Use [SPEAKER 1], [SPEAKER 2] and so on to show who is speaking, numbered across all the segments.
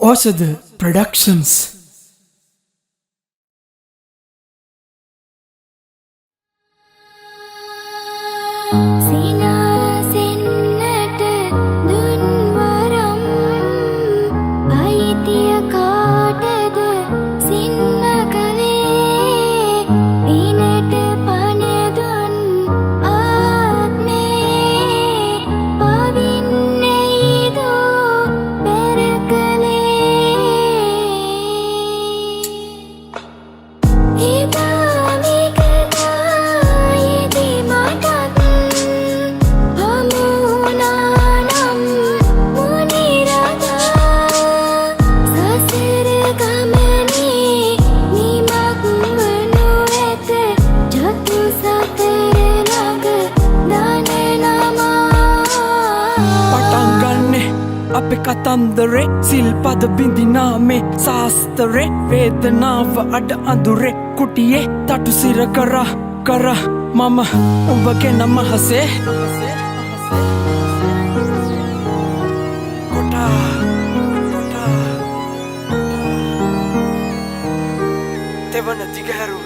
[SPEAKER 1] Oshada Productions. අපේ කතන්දරේ සිල්පද බිඳිනාමේ සාස්තරේ වේදනාව අඩ අඳුරේ කුටියේ තටු සිර කර මම උඹගේ නම හසේ කොටා තෙවන දිගහැරුව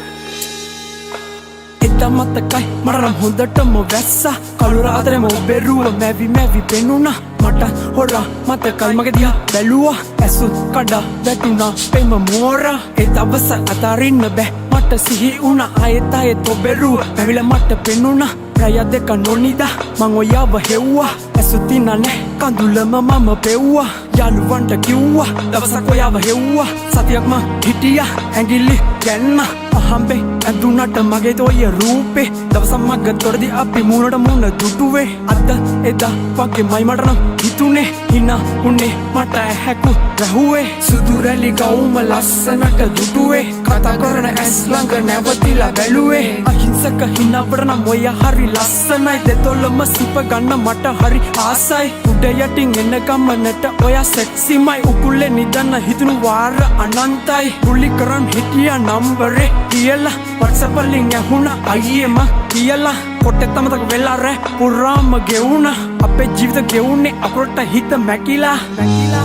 [SPEAKER 1] එදා මතකයි මරම් හොඳටම වැස්සා කළුර අතරම ඔබෙරුව මැවි පෙනුණා මට හොරා මතකයි මගේ දිහා බැලුවා ඇසුත් කඩා වැටුණා පෙම මෝරා ඒ දවස අතාරින්න බෑ මට සිහි වුණා ආයෙත් ඔබෙරුව පැවිල මට පෙනුණා රැය දෙක නොනිදා මං ඔයාව හෙව්වා ඇසුත් ඉන්න නෑ කඳුලම මම පෙව්වා යාළුවන්ට කිව්වා දවසක් ඔයාව හෙව්වා සතියක්ම හිටියා ඇඟිලි ගැන්න අහම්බේ ඇඳුනට මගේ තොය රූපේ දවසක් මග තොරදි අපි මුණට මුණ දුටුවේ අද එදා වගේ මයි මටනම් හිතුනේ හිනා උන්නේ මට ඇහැකු රැහුවේ සුදු රැලි ගවුම ලස්සනට දුටුවේ කතා කරන ඇස් ළඟ නැවතිලා බැලුවේ අහිංසක හිනාවට නම් ඔය හරි ලස්සනයි දෙතොලම සිප ගන්න මට හරි ආසයි උඩ යටින් එන ගමනට ඔයා සෙක්සිමයි උකුලේ නිදන්න හිතුණු වාර අනන්තයි පුලි කරන් හිටියා නම්බරේ කියලා WhatsApp වලින් ඇහුණා අයියේම කියලා පොට්ටේ තමතක වෙලා රැ පුරාම ගෙවුණා අපේ ජීවිත ගෙවුනේ අකුරට හිත මැකිලා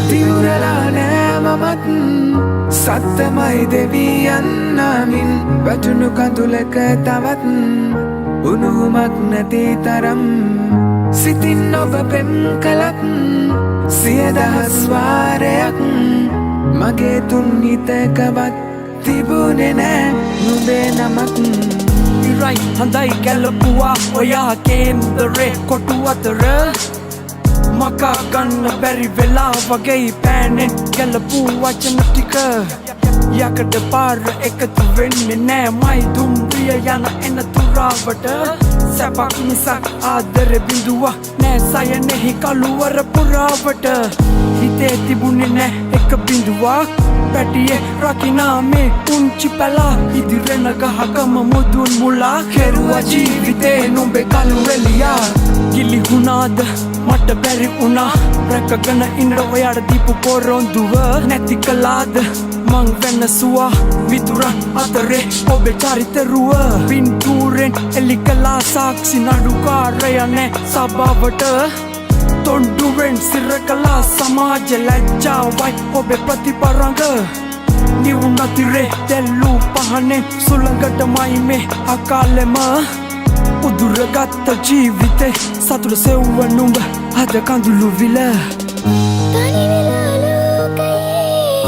[SPEAKER 2] දිවුරලා නෑ මමත් සත්තමයි දෙවී යන්නමින් වැටුණු කඳුලක තවත් උණුහුමක් නැති තරම් සිතින් ඔබ පෙම් කලක් සියදහස් වාරයක් මගේ තුන් හිතකවත් තිබුණේ නෑ නුඹේ නමක්
[SPEAKER 1] ඉරයි හඳයි ගැලපුවා ඔයා කේන්දරේ කොටු අතර මකා ගන්න බැරි වෙලා වගේ පෑනෙන් ගැලපු වචන ටික යකඩ පාර එකතු වෙන්නේ නෑ මයි දුම්රිය යන එන තුරාවට සැපක් මිසක් ආදර බිඳුවා නෑ සයනෙහි කළුවර පුරාවට හිතේ තිබුණේ නෑ එක බිඳුවක් පැටියේ රකිනා මේ පුංචි පැලා ඉදිරෙන ගහකම මුදුන් මුලා කෙරුවා ජීවිතේ නුඹේ කළුවෙලියා ගිලිහුණාද මට බැරි වුණා රැකගෙන ඉන්න ඔයාට දීපු පොරොන්දුව නැති කළාද මං වෙනසුවා මිතුරන් අතරේ ඔබේ චරිතරුව පින්තූරෙන් එලි කළා සාක්ෂි නඩුකාරය නෑ සභාවට තොණ්ඩුවෙන් සිර කළා සමාජ ලැජ්ජාවයි ඔබේ ප්‍රතිපරංග නිවුන් අතිරේ දැල්ලූ පහනෙන් සුළඟටමයි මේ අකාලෙම උදුරගත්ත ජීවිතේ සතුට සෙව්ව නුඹ අද කඳුළු විල
[SPEAKER 3] තනි වෙලා ලෝකයේ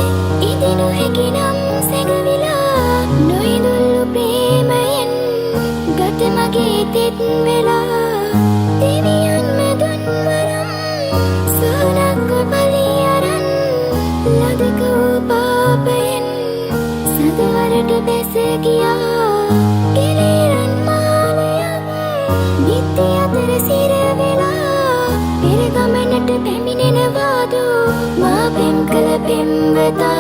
[SPEAKER 3] ඉදිනු හැකිනම් සැඟවිලා නොයිදුල්ලු ප්‍රේමයෙන් ගත මගේ තෙත් වෙලා දෙවියන් මැදුන් වරම් සහනක්ව බලි අරන් ලදක වූ පාපයෙන් සදවරට බැස ගියා කෙරේරන් මාලයක් නිත්‍ය අතර සිර වෙලා පෙර ගමනට පැමිණෙනවාදෝ මා පෙම් කළ පෙම්වතා